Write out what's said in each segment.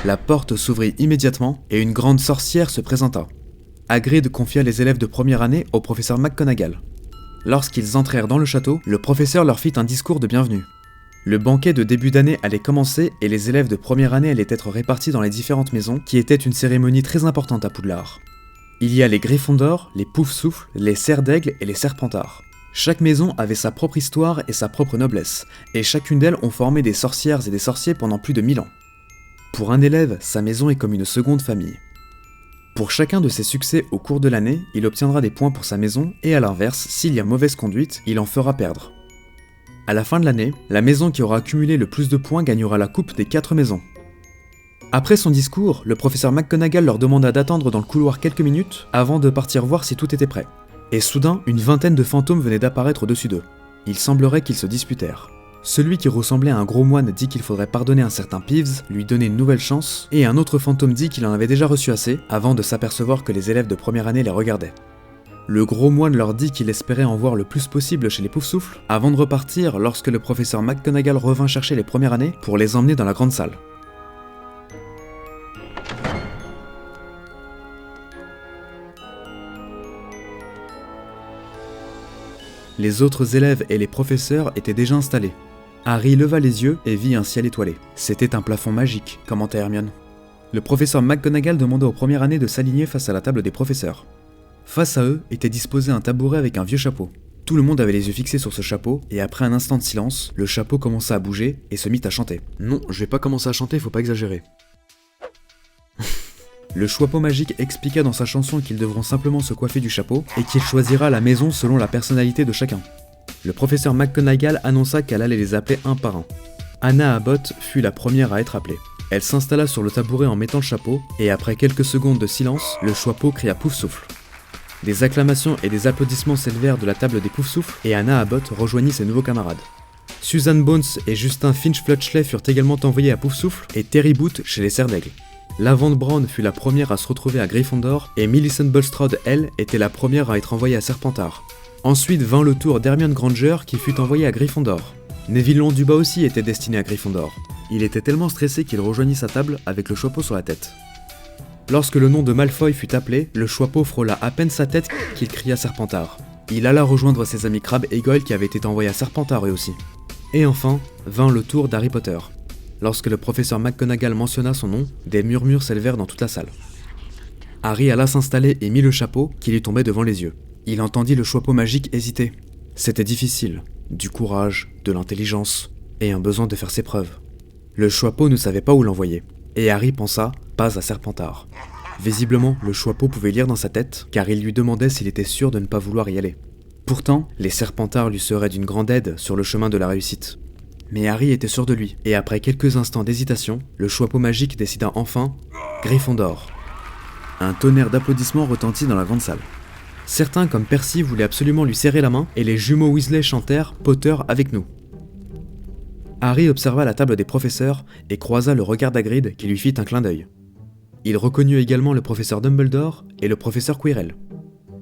La porte s'ouvrit immédiatement et une grande sorcière se présenta. Hagrid confia les élèves de première année au professeur McGonagall. Lorsqu'ils entrèrent dans le château, le professeur leur fit un discours de bienvenue. Le banquet de début d'année allait commencer et les élèves de première année allaient être répartis dans les différentes maisons, qui était une cérémonie très importante à Poudlard. Il y a les Gryffondor, les Poufsouffles, les Serres d'Aigle et les Serpentards. Chaque maison avait sa propre histoire et sa propre noblesse, et chacune d'elles ont formé des sorcières et des sorciers pendant plus de 1000 ans. Pour un élève, sa maison est comme une seconde famille. Pour chacun de ses succès au cours de l'année, il obtiendra des points pour sa maison, et à l'inverse, s'il y a mauvaise conduite, il en fera perdre. À la fin de l'année, la maison qui aura accumulé le plus de points gagnera la coupe des 4 maisons. Après son discours, le professeur McGonagall leur demanda d'attendre dans le couloir quelques minutes avant de partir voir si tout était prêt. Et soudain, une vingtaine de fantômes venaient d'apparaître au-dessus d'eux. Il semblerait qu'ils se disputèrent. Celui qui ressemblait à un gros moine dit qu'il faudrait pardonner un certain Peeves, lui donner une nouvelle chance, et un autre fantôme dit qu'il en avait déjà reçu assez, avant de s'apercevoir que les élèves de première année les regardaient. Le gros moine leur dit qu'il espérait en voir le plus possible chez les Poufsouffles, avant de repartir lorsque le professeur McGonagall revint chercher les premières années pour les emmener dans la grande salle. Les autres élèves et les professeurs étaient déjà installés. Harry leva les yeux et vit un ciel étoilé. C'était un plafond magique, commenta Hermione. Le professeur McGonagall demanda aux premières années de s'aligner face à la table des professeurs. Face à eux était disposé un tabouret avec un vieux chapeau. Tout le monde avait les yeux fixés sur ce chapeau, et après un instant de silence, le chapeau commença à bouger et se mit à chanter. Non, je vais pas commencer à chanter, faut pas exagérer. Le Choixpeau magique expliqua dans sa chanson qu'ils devront simplement se coiffer du chapeau et qu'il choisira la maison selon la personnalité de chacun. Le professeur McGonagall annonça qu'elle allait les appeler un par un. Anna Abbott fut la première à être appelée. Elle s'installa sur le tabouret en mettant le chapeau et après quelques secondes de silence, le Choixpeau cria Poufsouffle. Des acclamations et des applaudissements s'élevèrent de la table des Poufsouffles et Anna Abbott rejoignit ses nouveaux camarades. Susan Bones et Justin Finch-Fletchley furent également envoyés à Poufsouffle et Terry Boot chez les Serres d'Aigle. Lavande Brown fut la première à se retrouver à Gryffondor et Millicent Bulstrode, elle, était la première à être envoyée à Serpentard. Ensuite vint le tour d'Hermione Granger qui fut envoyée à Gryffondor. Neville Londubat aussi était destiné à Gryffondor. Il était tellement stressé qu'il rejoignit sa table avec le Choixpeau sur la tête. Lorsque le nom de Malfoy fut appelé, le Choixpeau frôla à peine sa tête qu'il cria Serpentard. Il alla rejoindre ses amis Crabbe et Goyle qui avaient été envoyés à Serpentard eux aussi. Et enfin, vint le tour d'Harry Potter. Lorsque le professeur McGonagall mentionna son nom, des murmures s'élevèrent dans toute la salle. Harry alla s'installer et mit le chapeau qui lui tombait devant les yeux. Il entendit le Choixpeau magique hésiter. C'était difficile, du courage, de l'intelligence, et un besoin de faire ses preuves. Le Choixpeau ne savait pas où l'envoyer, et Harry pensa pas à Serpentard. Visiblement, le Choixpeau pouvait lire dans sa tête, car il lui demandait s'il était sûr de ne pas vouloir y aller. Pourtant, les Serpentards lui seraient d'une grande aide sur le chemin de la réussite. Mais Harry était sûr de lui, et après quelques instants d'hésitation, le Choixpeau magique décida enfin Gryffondor. Un tonnerre d'applaudissements retentit dans la grande salle. Certains, comme Percy, voulaient absolument lui serrer la main, et les jumeaux Weasley chantèrent « Potter avec nous ». Harry observa la table des professeurs et croisa le regard d'Hagrid qui lui fit un clin d'œil. Il reconnut également le professeur Dumbledore et le professeur Quirrell.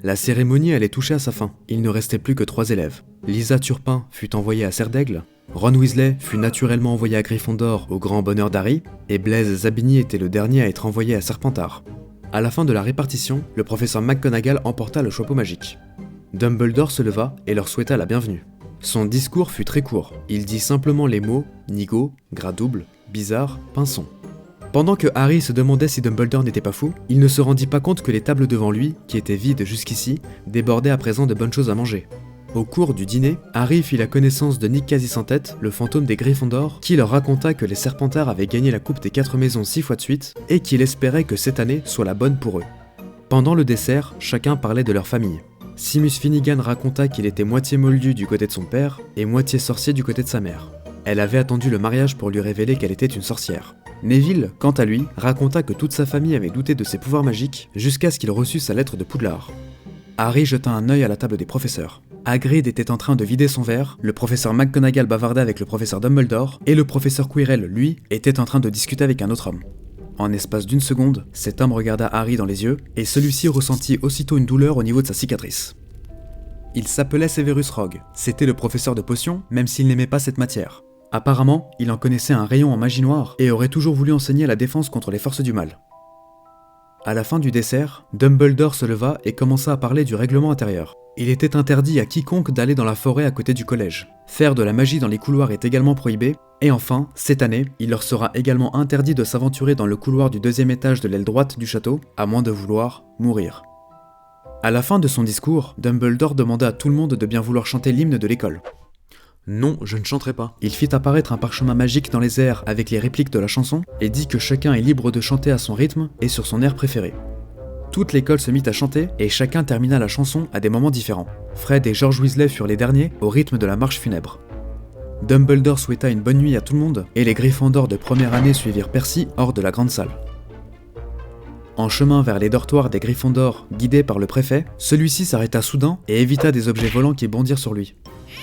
La cérémonie allait toucher à sa fin, il ne restait plus que 3 élèves. Lisa Turpin fut envoyée à Serre d'Aigle, Ron Weasley fut naturellement envoyé à Gryffondor au grand bonheur d'Harry, et Blaise Zabini était le dernier à être envoyé à Serpentard. À la fin de la répartition, le professeur McGonagall emporta le Choixpeau magique. Dumbledore se leva et leur souhaita la bienvenue. Son discours fut très court, il dit simplement les mots « nigo »,« gras double »,« bizarre »,« pinson ». Pendant que Harry se demandait si Dumbledore n'était pas fou, il ne se rendit pas compte que les tables devant lui, qui étaient vides jusqu'ici, débordaient à présent de bonnes choses à manger. Au cours du dîner, Harry fit la connaissance de Nick Quasi-Sans-Tête, le fantôme des Gryffondor, qui leur raconta que les Serpentards avaient gagné la coupe des 4 maisons 6 fois de suite, et qu'il espérait que cette année soit la bonne pour eux. Pendant le dessert, chacun parlait de leur famille. Seamus Finnegan raconta qu'il était moitié moldu du côté de son père, et moitié sorcier du côté de sa mère. Elle avait attendu le mariage pour lui révéler qu'elle était une sorcière. Neville, quant à lui, raconta que toute sa famille avait douté de ses pouvoirs magiques, jusqu'à ce qu'il reçût sa lettre de Poudlard. Harry jeta un œil à la table des professeurs. Hagrid était en train de vider son verre, le professeur McGonagall bavardait avec le professeur Dumbledore, et le professeur Quirrell, lui, était en train de discuter avec un autre homme. En l'espace d'une seconde, cet homme regarda Harry dans les yeux, et celui-ci ressentit aussitôt une douleur au niveau de sa cicatrice. Il s'appelait Severus Rogue, c'était le professeur de potions, même s'il n'aimait pas cette matière. Apparemment, il en connaissait un rayon en magie noire et aurait toujours voulu enseigner la défense contre les forces du mal. À la fin du dessert, Dumbledore se leva et commença à parler du règlement intérieur. Il était interdit à quiconque d'aller dans la forêt à côté du collège. Faire de la magie dans les couloirs est également prohibé. Et enfin, cette année, il leur sera également interdit de s'aventurer dans le couloir du 2e étage de l'aile droite du château, à moins de vouloir mourir. À la fin de son discours, Dumbledore demanda à tout le monde de bien vouloir chanter l'hymne de l'école. Non, je ne chanterai pas. Il fit apparaître un parchemin magique dans les airs avec les répliques de la chanson et dit que chacun est libre de chanter à son rythme et sur son air préféré. Toute l'école se mit à chanter et chacun termina la chanson à des moments différents. Fred et George Weasley furent les derniers au rythme de la marche funèbre. Dumbledore souhaita une bonne nuit à tout le monde et les Gryffondors de première année suivirent Percy hors de la grande salle. En chemin vers les dortoirs des Gryffondors, guidés par le préfet, celui-ci s'arrêta soudain et évita des objets volants qui bondirent sur lui.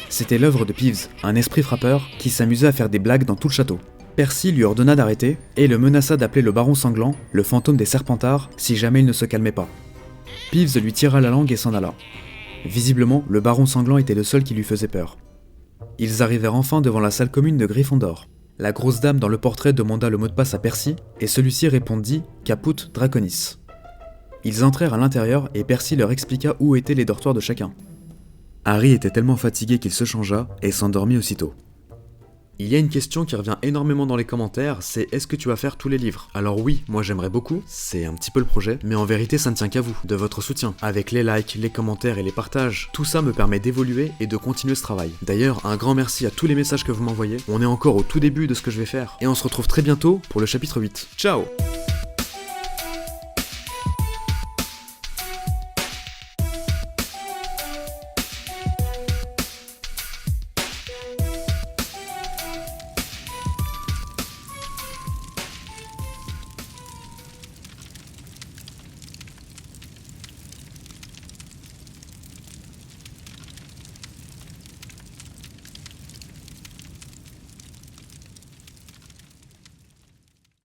C'était l'œuvre de Peeves, un esprit frappeur qui s'amusait à faire des blagues dans tout le château. Percy lui ordonna d'arrêter et le menaça d'appeler le baron sanglant, le fantôme des Serpentards, si jamais il ne se calmait pas. Peeves lui tira la langue et s'en alla. Visiblement, le baron sanglant était le seul qui lui faisait peur. Ils arrivèrent enfin devant la salle commune de Gryffondor. La grosse dame dans le portrait demanda le mot de passe à Percy et celui-ci répondit « Caput Draconis ». Ils entrèrent à l'intérieur et Percy leur expliqua où étaient les dortoirs de chacun. Harry était tellement fatigué qu'il se changea et s'endormit aussitôt. Il y a une question qui revient énormément dans les commentaires, c'est est-ce que tu vas faire tous les livres? Alors oui, moi j'aimerais beaucoup, c'est un petit peu le projet, mais en vérité ça ne tient qu'à vous, de votre soutien. Avec les likes, les commentaires et les partages, tout ça me permet d'évoluer et de continuer ce travail. D'ailleurs, un grand merci à tous les messages que vous m'envoyez, on est encore au tout début de ce que je vais faire, et on se retrouve très bientôt pour le chapitre 8. Ciao!